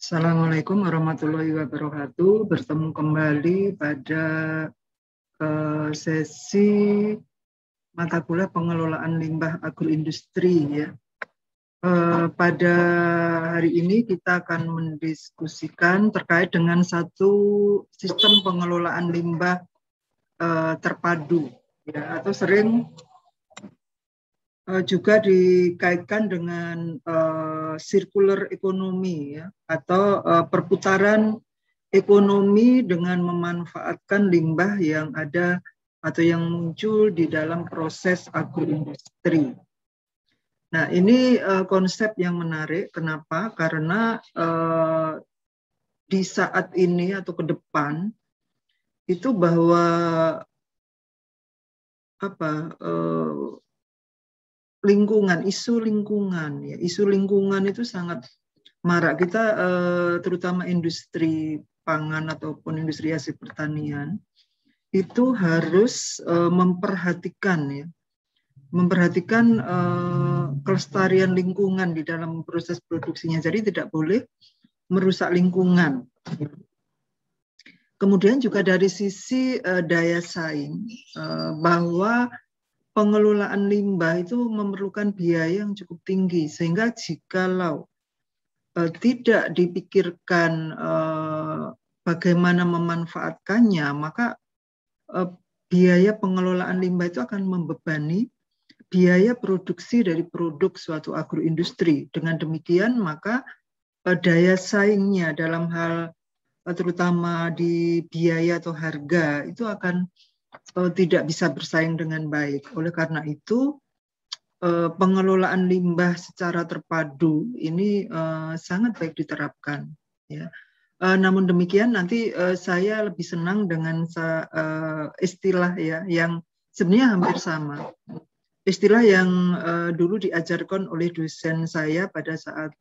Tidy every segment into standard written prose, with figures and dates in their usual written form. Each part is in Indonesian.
Assalamualaikum warahmatullahi wabarakatuh. Bertemu kembali pada sesi mata kuliah pengelolaan limbah agroindustri ya. Pada hari ini kita akan mendiskusikan terkait dengan satu sistem pengelolaan limbah terpadu ya, atau sering juga dikaitkan dengan circular economy ya, atau perputaran ekonomi dengan memanfaatkan limbah yang ada atau yang muncul di dalam proses agroindustri. Nah, ini konsep yang menarik. Kenapa? Karena di saat ini atau ke depan itu bahwa lingkungan, isu lingkungan itu sangat marak. Kita terutama industri pangan ataupun industri hasil pertanian itu harus memperhatikan kelestarian lingkungan di dalam proses produksinya. Jadi tidak boleh merusak lingkungan. Kemudian juga dari sisi daya saing, bahwa pengelolaan limbah itu memerlukan biaya yang cukup tinggi, sehingga jikalau tidak dipikirkan bagaimana memanfaatkannya, maka biaya pengelolaan limbah itu akan membebani biaya produksi dari produk suatu agroindustri. Dengan demikian, maka daya saingnya dalam hal terutama di biaya atau harga itu akan tidak bisa bersaing dengan baik. Oleh karena itu, pengelolaan limbah secara terpadu ini sangat baik diterapkan. Ya. Namun demikian, nanti saya lebih senang dengan istilah ya yang sebenarnya hampir sama. Istilah yang dulu diajarkan oleh dosen saya pada saat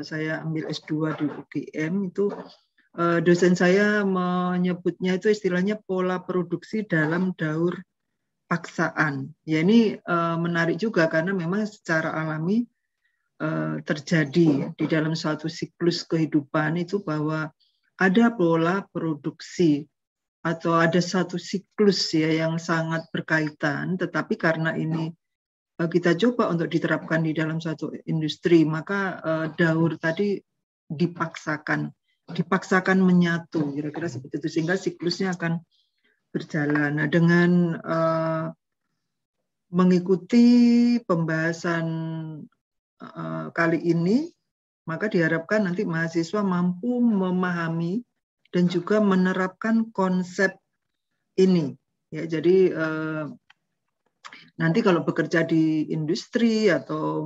saya ambil S2 di UGM itu. Dosen saya menyebutnya itu istilahnya pola produksi dalam daur paksaan. Ya, ini menarik juga karena memang secara alami terjadi di dalam suatu siklus kehidupan itu bahwa ada pola produksi atau ada satu siklus ya yang sangat berkaitan, tetapi karena ini kita coba untuk diterapkan di dalam suatu industri, maka daur tadi dipaksakan menyatu, kira-kira seperti itu, sehingga siklusnya akan berjalan. Nah, dengan mengikuti pembahasan kali ini, maka diharapkan nanti mahasiswa mampu memahami dan juga menerapkan konsep ini. Ya, jadi nanti kalau bekerja di industri atau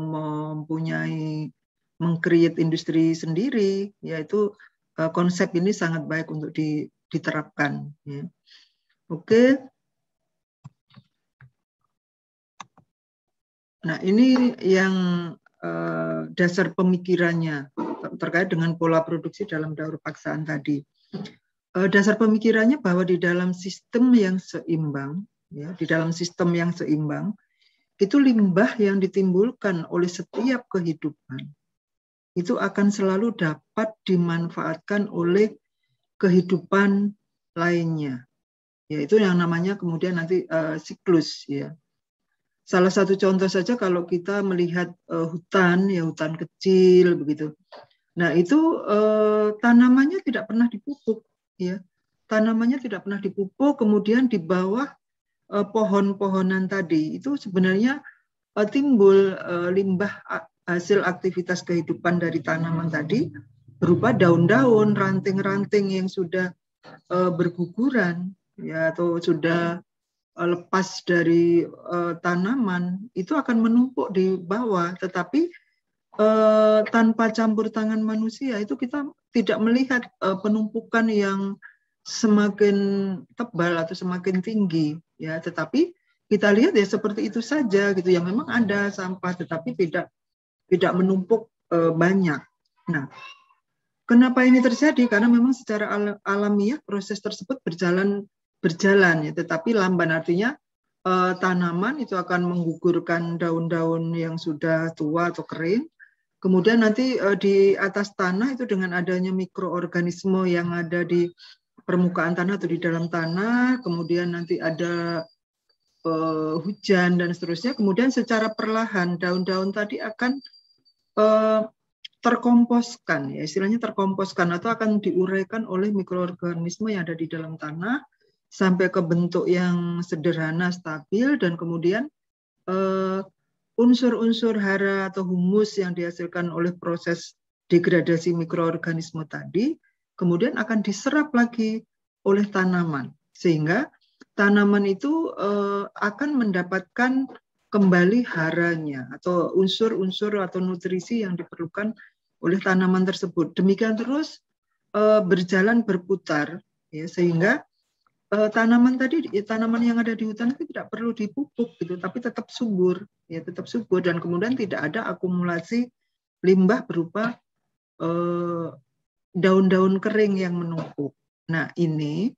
meng-create industri sendiri, yaitu konsep ini sangat baik untuk diterapkan. Ya. Oke. Nah, ini yang dasar pemikirannya terkait dengan pola produksi dalam daur paksaan tadi. Dasar pemikirannya bahwa di dalam sistem yang seimbang, ya, di dalam sistem yang seimbang, itu limbah yang ditimbulkan oleh setiap kehidupan itu akan selalu dapat dimanfaatkan oleh kehidupan lainnya. Yaitu yang namanya kemudian nanti siklus. Ya. Salah satu contoh saja kalau kita melihat hutan, ya hutan kecil begitu. Nah itu tanamannya tidak pernah dipupuk. Ya. Tanamannya tidak pernah dipupuk, kemudian di bawah pohon-pohonan tadi itu sebenarnya timbul limbah hasil aktivitas kehidupan dari tanaman tadi berupa daun-daun, ranting-ranting yang sudah berguguran ya atau sudah lepas dari tanaman, itu akan menumpuk di bawah, tetapi tanpa campur tangan manusia itu kita tidak melihat penumpukan yang semakin tebal atau semakin tinggi ya, tetapi kita lihat ya seperti itu saja gitu, yang memang ada sampah tetapi tidak menumpuk banyak. Nah, kenapa ini terjadi? Karena memang secara alamiah proses tersebut berjalan ya, tetapi lamban, artinya tanaman itu akan menggugurkan daun-daun yang sudah tua atau kering, Kemudian nanti di atas tanah itu dengan adanya mikroorganisme yang ada di permukaan tanah atau di dalam tanah, kemudian nanti ada hujan dan seterusnya, kemudian secara perlahan daun-daun tadi akan terkomposkan, ya istilahnya terkomposkan atau akan diuraikan oleh mikroorganisme yang ada di dalam tanah sampai ke bentuk yang sederhana, stabil, dan kemudian unsur-unsur hara atau humus yang dihasilkan oleh proses degradasi mikroorganisme tadi kemudian akan diserap lagi oleh tanaman, sehingga tanaman itu akan mendapatkan kembali haranya atau unsur-unsur atau nutrisi yang diperlukan oleh tanaman tersebut. Demikian terus berjalan berputar, ya, sehingga tanaman yang ada di hutan itu tidak perlu dipupuk gitu, tapi tetap subur, ya tetap subur, dan kemudian tidak ada akumulasi limbah berupa daun-daun kering yang menumpuk. Nah, ini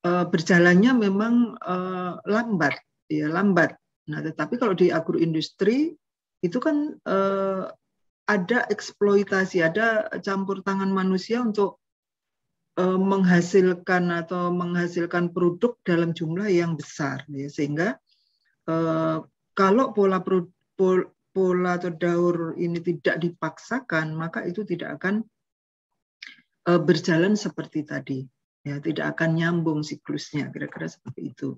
berjalannya memang lambat, ya lambat. Nah, tetapi kalau di agroindustri itu kan ada eksploitasi, ada campur tangan manusia untuk menghasilkan produk dalam jumlah yang besar, ya, sehingga kalau pola atau daur ini tidak dipaksakan, maka itu tidak akan berjalan seperti tadi, ya, tidak akan nyambung siklusnya, kira-kira seperti itu.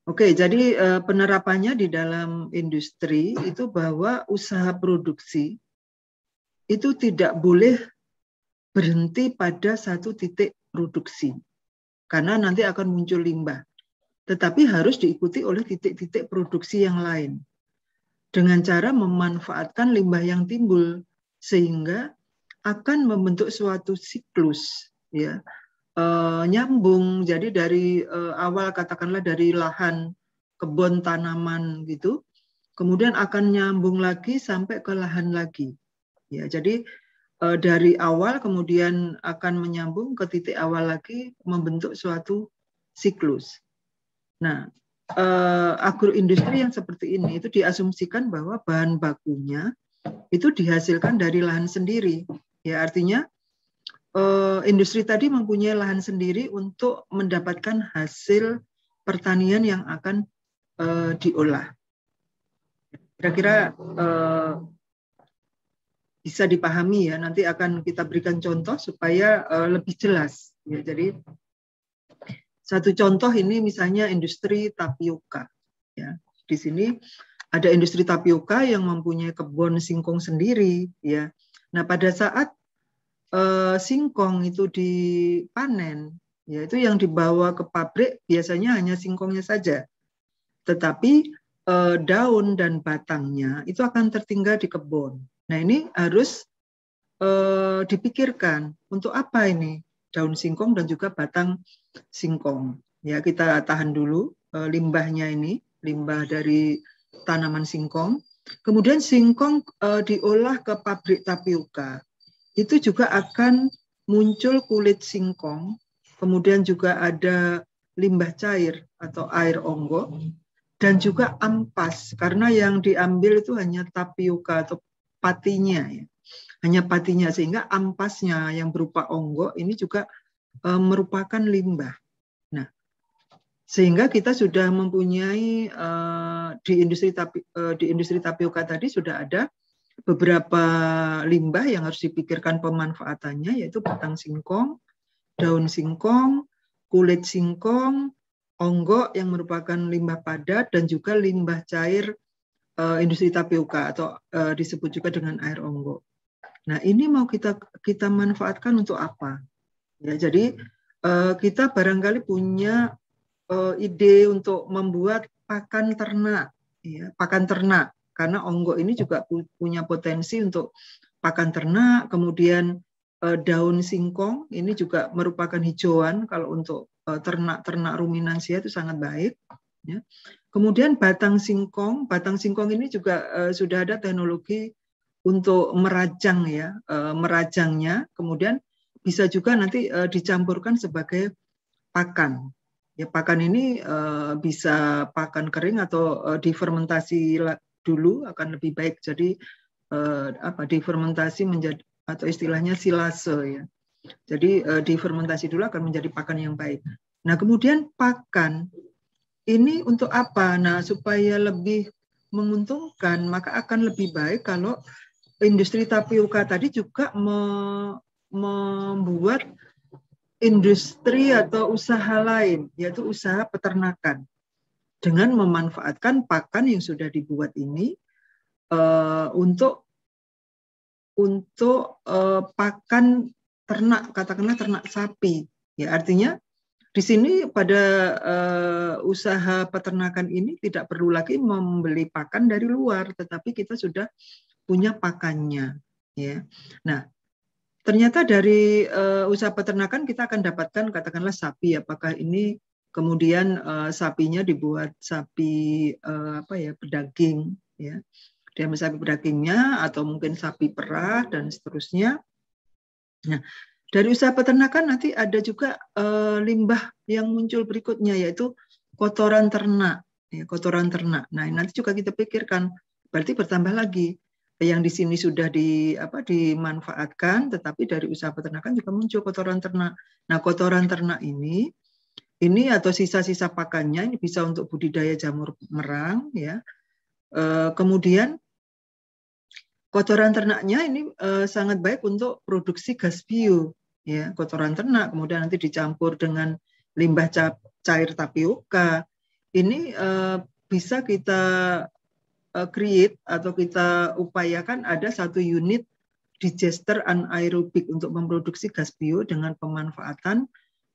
Oke, jadi penerapannya di dalam industri itu bahwa usaha produksi itu tidak boleh berhenti pada satu titik produksi, karena nanti akan muncul limbah. Tetapi harus diikuti oleh titik-titik produksi yang lain, dengan cara memanfaatkan limbah yang timbul, sehingga akan membentuk suatu siklus, ya, nyambung. Jadi dari awal, katakanlah dari lahan kebun tanaman gitu, kemudian akan nyambung lagi sampai ke lahan lagi. Ya, jadi dari awal kemudian akan menyambung ke titik awal lagi, membentuk suatu siklus. Nah, agroindustri yang seperti ini itu diasumsikan bahwa bahan bakunya itu dihasilkan dari lahan sendiri. Ya, artinya industri tadi mempunyai lahan sendiri untuk mendapatkan hasil pertanian yang akan diolah. Kira-kira bisa dipahami, ya. Nanti akan kita berikan contoh supaya lebih jelas. Ya, jadi satu contoh ini misalnya industri tapioka. Ya, di sini ada industri tapioka yang mempunyai kebun singkong sendiri. Ya, nah pada saat singkong itu dipanen, yaitu yang dibawa ke pabrik biasanya hanya singkongnya saja, tetapi daun dan batangnya itu akan tertinggal di kebun. Nah, ini harus dipikirkan untuk apa ini daun singkong dan juga batang singkong. Ya, kita tahan dulu limbahnya ini, limbah dari tanaman singkong. Kemudian singkong diolah ke pabrik tapioka. Itu juga akan muncul kulit singkong, kemudian juga ada limbah cair atau air onggo, dan juga ampas, karena yang diambil itu hanya tapioka atau patinya, ya. Hanya patinya, sehingga ampasnya yang berupa onggo ini juga merupakan limbah. Nah, sehingga kita sudah mempunyai di industri tapioka tadi sudah ada beberapa limbah yang harus dipikirkan pemanfaatannya, yaitu batang singkong, daun singkong, kulit singkong, onggo yang merupakan limbah padat, dan juga limbah cair industri tapioka atau disebut juga dengan air onggo. Nah, ini mau kita manfaatkan untuk apa? Ya, jadi kita barangkali punya ide untuk membuat pakan ternak, ya, pakan ternak, karena onggo ini juga punya potensi untuk pakan ternak. Kemudian daun singkong ini juga merupakan hijauan kalau untuk ternak-ternak ruminansia itu sangat baik. Ya. Kemudian batang singkong ini juga sudah ada teknologi untuk merajang, ya, merajangnya. Kemudian bisa juga nanti dicampurkan sebagai pakan. Ya, pakan ini bisa pakan kering atau difermentasi dulu akan lebih baik. Jadi difermentasi menjadi, atau istilahnya silase ya. Jadi difermentasi dulu akan menjadi pakan yang baik. Nah, kemudian pakan ini untuk apa? Nah, supaya lebih menguntungkan, maka akan lebih baik kalau industri tapioka tadi juga membuat industri atau usaha lain, yaitu usaha peternakan, dengan memanfaatkan pakan yang sudah dibuat ini untuk pakan ternak, katakanlah ternak sapi. Ya, artinya di sini pada usaha peternakan ini tidak perlu lagi membeli pakan dari luar, tetapi kita sudah punya pakannya. Ya, nah ternyata dari usaha peternakan kita akan dapatkan katakanlah sapi. Apakah ini kemudian sapinya dibuat sapi pedaging, ya, diambil sapi pedagingnya, atau mungkin sapi perah dan seterusnya. Nah, dari usaha peternakan nanti ada juga limbah yang muncul berikutnya, yaitu kotoran ternak. Ya, kotoran ternak. Nah, nanti juga kita pikirkan, berarti bertambah lagi yang di sini sudah dimanfaatkan, tetapi dari usaha peternakan juga muncul kotoran ternak. Nah, kotoran ternak ini atau sisa-sisa pakannya ini bisa untuk budidaya jamur merang, ya. Kemudian kotoran ternaknya ini sangat baik untuk produksi gas bio, ya, kotoran ternak. Kemudian nanti dicampur dengan limbah cair tapioka. Ini bisa kita create atau kita upayakan ada satu unit digester anaerobik untuk memproduksi gas bio dengan pemanfaatan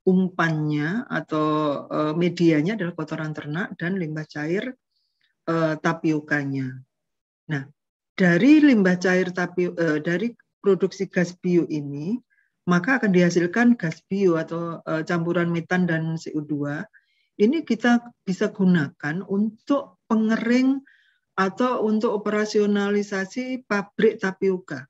umpannya atau medianya adalah kotoran ternak dan limbah cair tapiokanya. Nah, dari limbah cair dari produksi gas bio ini, maka akan dihasilkan gas bio atau campuran metan dan CO2. Ini kita bisa gunakan untuk pengering atau untuk operasionalisasi pabrik tapioka.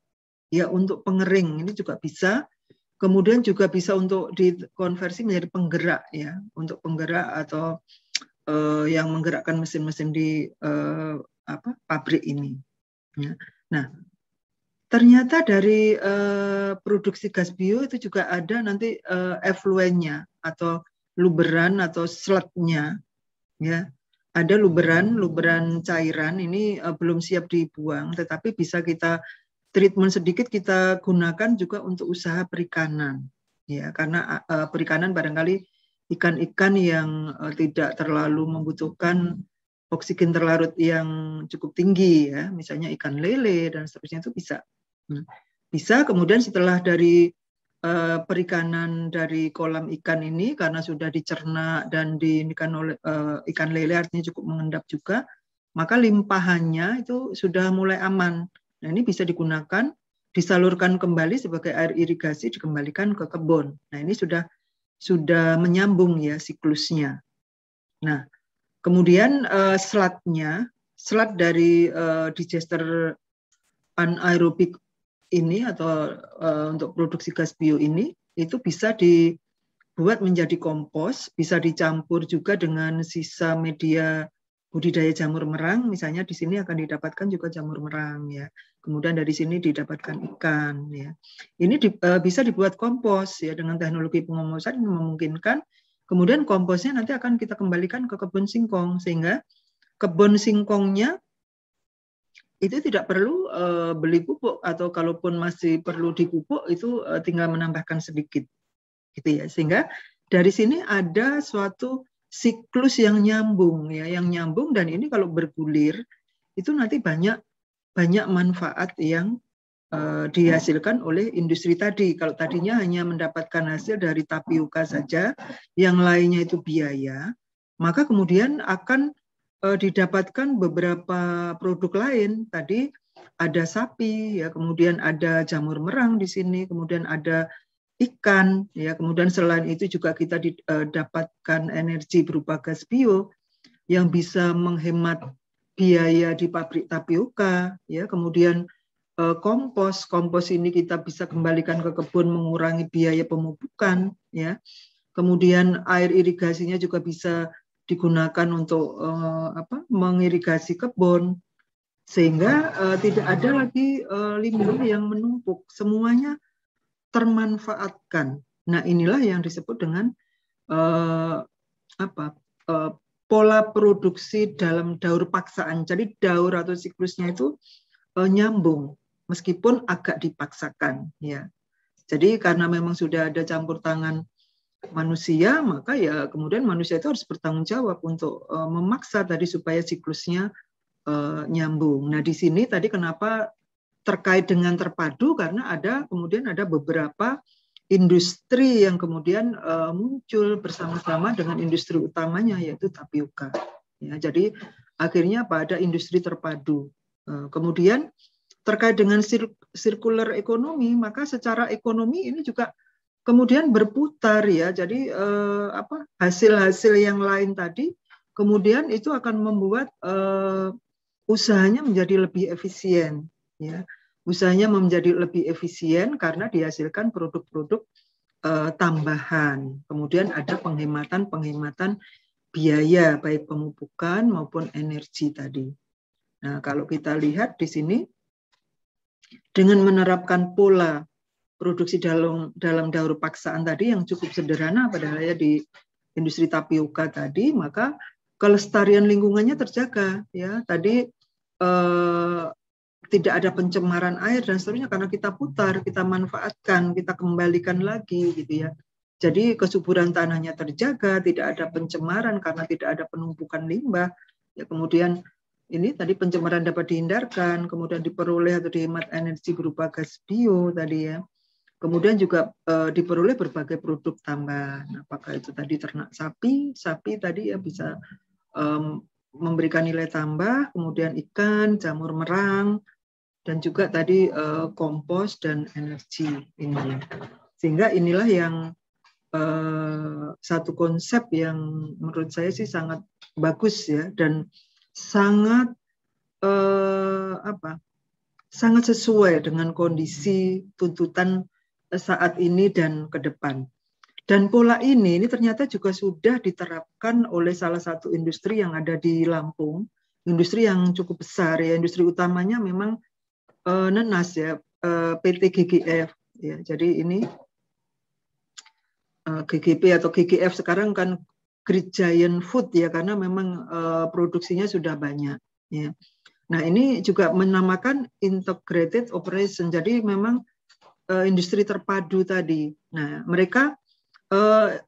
Ya, untuk pengering ini juga bisa. Kemudian juga bisa untuk dikonversi menjadi penggerak, ya, untuk penggerak atau yang menggerakkan mesin-mesin di pabrik ini. Ya. Nah, ternyata dari produksi gas bio itu juga ada nanti effluentnya atau luberan atau sludge-nya, ya. Ada luberan cairan ini belum siap dibuang, tetapi bisa kita treatment sedikit, kita gunakan juga untuk usaha perikanan, ya, karena perikanan barangkali ikan-ikan yang tidak terlalu membutuhkan oksigen terlarut yang cukup tinggi, ya, misalnya ikan lele dan seterusnya, itu bisa. Bisa kemudian setelah dari perikanan dari kolam ikan ini, karena sudah dicerna dan diinikan oleh ikan lele, artinya cukup mengendap juga, maka limpahannya itu sudah mulai aman. Nah, ini bisa digunakan, disalurkan kembali sebagai air irigasi, dikembalikan ke kebun. Nah, ini sudah menyambung, ya, siklusnya. Nah, kemudian slud dari digester anaerobik ini atau untuk produksi gas bio ini, itu bisa dibuat menjadi kompos, bisa dicampur juga dengan sisa media budidaya jamur merang. Misalnya di sini akan didapatkan juga jamur merang, ya. Kemudian dari sini didapatkan ikan, ya. Ini bisa dibuat kompos, ya, dengan teknologi pengomposan yang memungkinkan. Kemudian komposnya nanti akan kita kembalikan ke kebun singkong, sehingga kebun singkongnya itu tidak perlu beli pupuk, atau kalaupun masih perlu dipupuk itu tinggal menambahkan sedikit, gitu ya. Sehingga dari sini ada suatu siklus yang nyambung, ya, dan ini kalau bergulir itu nanti banyak manfaat yang dihasilkan oleh industri tadi. Kalau tadinya hanya mendapatkan hasil dari tapioka saja, yang lainnya itu biaya, maka kemudian akan didapatkan beberapa produk lain. Tadi ada sapi, ya, kemudian ada jamur merang di sini, kemudian ada ikan, ya, kemudian selain itu juga kita dapatkan energi berupa gas bio yang bisa menghemat biaya di pabrik tapioka, ya, kemudian kompos ini kita bisa kembalikan ke kebun, mengurangi biaya pemupukan, ya, kemudian air irigasinya juga bisa digunakan untuk mengirigasi kebun, sehingga tidak ada lagi limbah yang menumpuk, semuanya termanfaatkan. Nah, inilah yang disebut dengan pola produksi dalam daur paksaan. Jadi daur atau siklusnya itu nyambung, meskipun agak dipaksakan, ya. Jadi karena memang sudah ada campur tangan manusia, maka ya kemudian manusia itu harus bertanggung jawab untuk memaksa tadi supaya siklusnya nyambung. Nah, di sini tadi kenapa terkait dengan terpadu, karena kemudian ada beberapa industri yang kemudian muncul bersama-sama dengan industri utamanya, yaitu tapioka. Ya, jadi akhirnya pada industri terpadu. Kemudian terkait dengan circular ekonomi, maka secara ekonomi ini juga kemudian berputar, ya. Jadi hasil-hasil yang lain tadi kemudian itu akan membuat usahanya menjadi lebih efisien, ya. Usahanya menjadi lebih efisien karena dihasilkan produk-produk tambahan. Kemudian ada penghematan biaya baik pemupukan maupun energi tadi. Nah, kalau kita lihat di sini dengan menerapkan pola produksi dalam daur paksaan tadi yang cukup sederhana padahal ya di industri tapioka tadi, maka kelestarian lingkungannya terjaga, ya. Tadi tidak ada pencemaran air dan seterusnya karena kita putar, kita manfaatkan, kita kembalikan lagi, gitu ya. Jadi kesuburan tanahnya terjaga, tidak ada pencemaran karena tidak ada penumpukan limbah. Ya, kemudian ini tadi pencemaran dapat dihindarkan, kemudian diperoleh atau dihemat energi berupa gas bio tadi, ya. Kemudian juga diperoleh berbagai produk tambahan. Apakah itu tadi ternak sapi tadi ya bisa memberikan nilai tambah, kemudian ikan, jamur merang, dan juga tadi kompos dan energi ini. Sehingga inilah yang satu konsep yang menurut saya sih sangat bagus, ya, dan sangat sangat sesuai dengan kondisi tuntutan saat ini dan ke depan. Dan pola ini ternyata juga sudah diterapkan oleh salah satu industri yang ada di Lampung, industri yang cukup besar, ya. Industri utamanya memang nenas, ya, PT GGF, ya. Jadi ini GGP atau GGF sekarang kan Great Giant Food, ya, karena memang produksinya sudah banyak, ya. Nah, ini juga menamakan integrated operation. Jadi memang industri terpadu tadi. Nah, mereka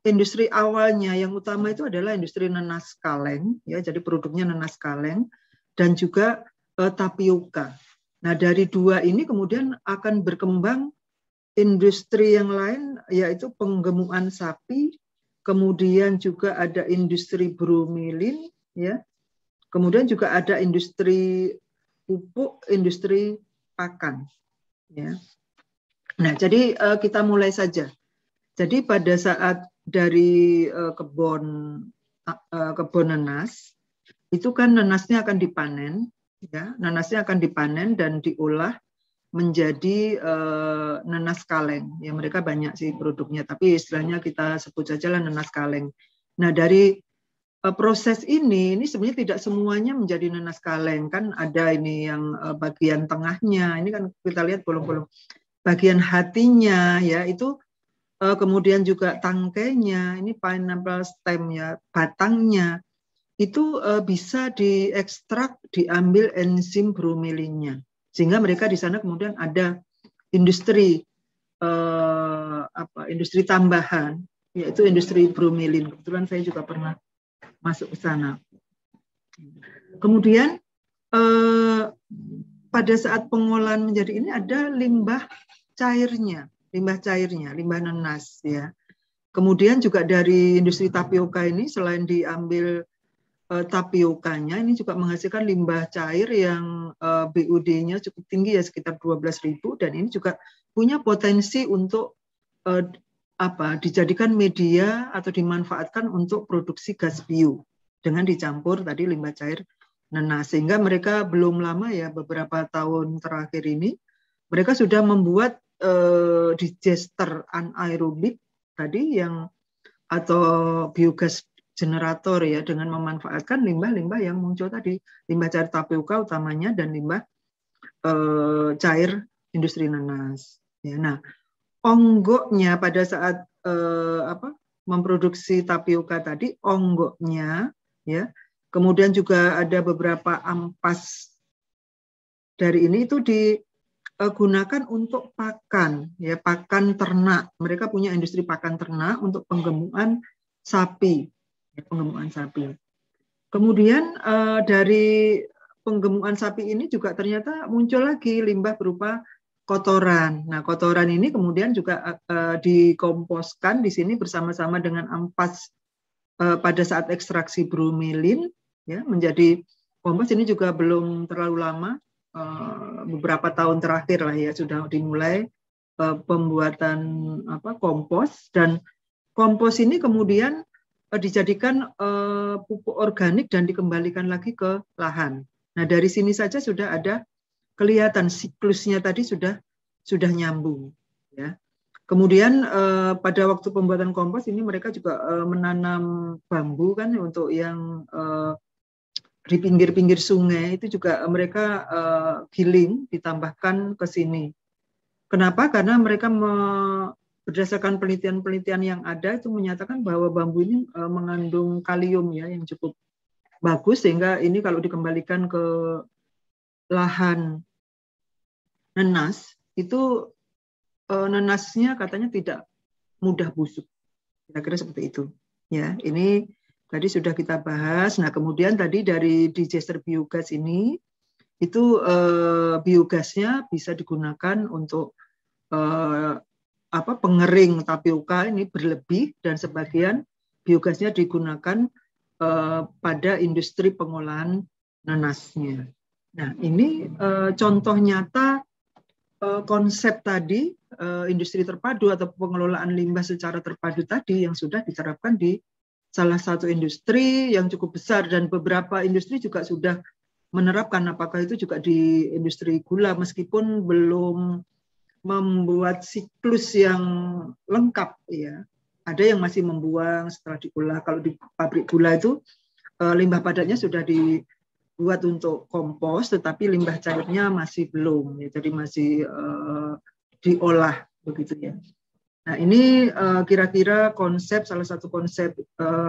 industri awalnya yang utama itu adalah industri nenas kaleng, ya. Jadi produknya nenas kaleng dan juga tapioka. Nah, dari dua ini kemudian akan berkembang industri yang lain, yaitu penggemukan sapi, kemudian juga ada industri bromilin, ya. Kemudian juga ada industri pupuk, industri pakan, ya. Nah, jadi kita mulai saja. Jadi pada saat dari kebun nanas, itu kan nanasnya akan dipanen, ya. Nanasnya akan dipanen dan diolah menjadi nanas kaleng. Ya, mereka banyak sih produknya, tapi istilahnya kita sebut saja lah nanas kaleng. Nah, dari proses ini sebenarnya tidak semuanya menjadi nanas kaleng, kan ada ini yang bagian tengahnya, ini kan kita lihat bolong-bolong, bagian hatinya, ya, itu kemudian juga tangkainya, ini pineapple stem, ya, batangnya, itu bisa diekstrak, diambil enzim bromilinnya, sehingga mereka di sana kemudian ada industri industri tambahan, yaitu industri bromilin. Kebetulan saya juga pernah masuk ke sana. Kemudian pada saat pengolahan menjadi ini ada limbah cairnya, limbah nanas, ya. Kemudian juga dari industri tapioka ini selain diambil tapiokanya, ini juga menghasilkan limbah cair yang BUD-nya cukup tinggi, ya, sekitar 12.000, dan ini juga punya potensi untuk dijadikan media atau dimanfaatkan untuk produksi gas bio dengan dicampur tadi limbah cair nanas. Sehingga mereka belum lama, ya, beberapa tahun terakhir ini mereka sudah membuat digester anaerobik tadi yang atau biogas generator ya, dengan memanfaatkan limbah-limbah yang muncul tadi, limbah cair tapioka utamanya dan limbah cair industri nanas. Ya, nah, onggoknya pada saat memproduksi tapioka tadi, onggoknya ya, kemudian juga ada beberapa ampas dari ini itu digunakan untuk pakan ya, pakan ternak. Mereka punya industri pakan ternak untuk penggemukan sapi, ya, penggemukan sapi. Kemudian dari penggemukan sapi ini juga ternyata muncul lagi limbah berupa kotoran. Nah, kotoran ini kemudian juga dikomposkan di sini bersama-sama dengan ampas pada saat ekstraksi bromelin ya, menjadi kompos. Ini juga belum terlalu lama, beberapa tahun terakhir lah ya, sudah dimulai pembuatan kompos, dan kompos ini kemudian dijadikan pupuk organik dan dikembalikan lagi ke lahan. Nah, dari sini saja sudah ada kelihatan siklusnya tadi sudah nyambung ya. Kemudian pada waktu pembuatan kompos ini mereka juga menanam bambu kan untuk yang di pinggir-pinggir sungai, itu juga mereka giling ditambahkan ke sini. Kenapa? Karena mereka berdasarkan penelitian-penelitian yang ada itu menyatakan bahwa bambu ini mengandung kalium ya yang cukup bagus, sehingga ini kalau dikembalikan ke lahan nanas itu nanasnya katanya tidak mudah busuk. Kira-kira seperti itu. Ya, ini tadi sudah kita bahas. Nah, kemudian tadi dari digester biogas ini itu biogasnya bisa digunakan untuk pengering tapioka ini berlebih, dan sebagian biogasnya digunakan pada industri pengolahan nanasnya. Nah, ini contoh nyata konsep tadi industri terpadu atau pengelolaan limbah secara terpadu tadi yang sudah diterapkan di salah satu industri yang cukup besar, dan beberapa industri juga sudah menerapkan, apakah itu juga di industri gula, meskipun belum membuat siklus yang lengkap ya. Ada yang masih membuang setelah diolah. Kalau di pabrik gula itu limbah padatnya sudah dibuat untuk kompos, tetapi limbah cairnya masih belum ya, jadi masih diolah begitu ya. Nah, ini kira-kira salah satu konsep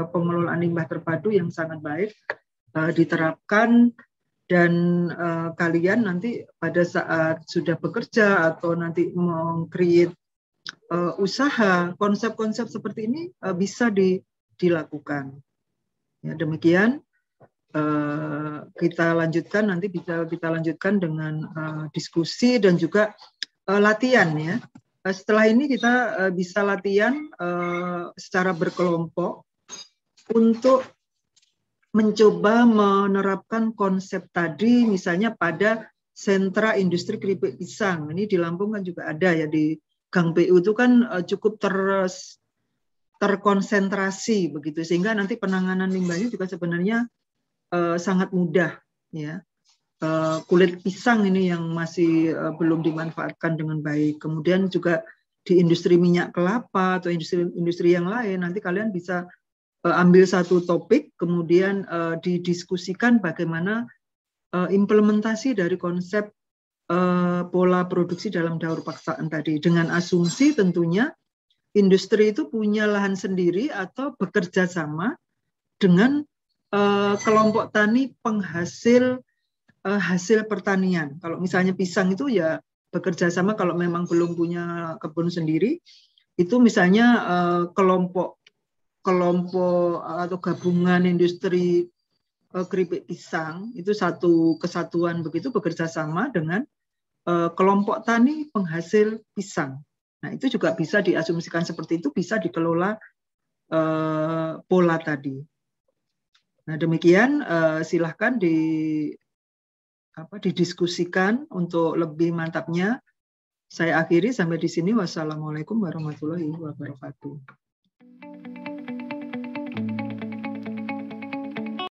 pengelolaan limbah terpadu yang sangat baik diterapkan. Dan kalian nanti pada saat sudah bekerja atau nanti meng-create usaha, konsep-konsep seperti ini bisa dilakukan. Ya, demikian kita lanjutkan, nanti bisa kita lanjutkan dengan diskusi dan juga latihan ya. Setelah ini kita bisa latihan secara berkelompok untuk mencoba menerapkan konsep tadi, misalnya pada sentra industri keripik pisang. Ini di Lampung kan juga ada ya, di Gang PU itu kan cukup terkonsentrasi begitu, sehingga nanti penanganan limbahnya juga sebenarnya sangat mudah ya. Kulit pisang ini yang masih belum dimanfaatkan dengan baik. Kemudian juga di industri minyak kelapa atau industri yang lain, nanti kalian bisa ambil satu topik, kemudian didiskusikan bagaimana implementasi dari konsep pola produksi dalam daur paksaan tadi, dengan asumsi tentunya industri itu punya lahan sendiri atau bekerja sama dengan kelompok tani penghasil hasil pertanian. Kalau misalnya pisang itu ya bekerja sama, kalau memang belum punya kebun sendiri, itu misalnya kelompok atau gabungan industri keripik pisang itu satu kesatuan begitu, bekerja sama dengan kelompok tani penghasil pisang. Nah, itu juga bisa diasumsikan seperti itu, bisa dikelola pola tadi. Nah, demikian silahkan didiskusikan untuk lebih mantapnya. Saya akhiri sampai di sini. Wassalamualaikum warahmatullahi wabarakatuh.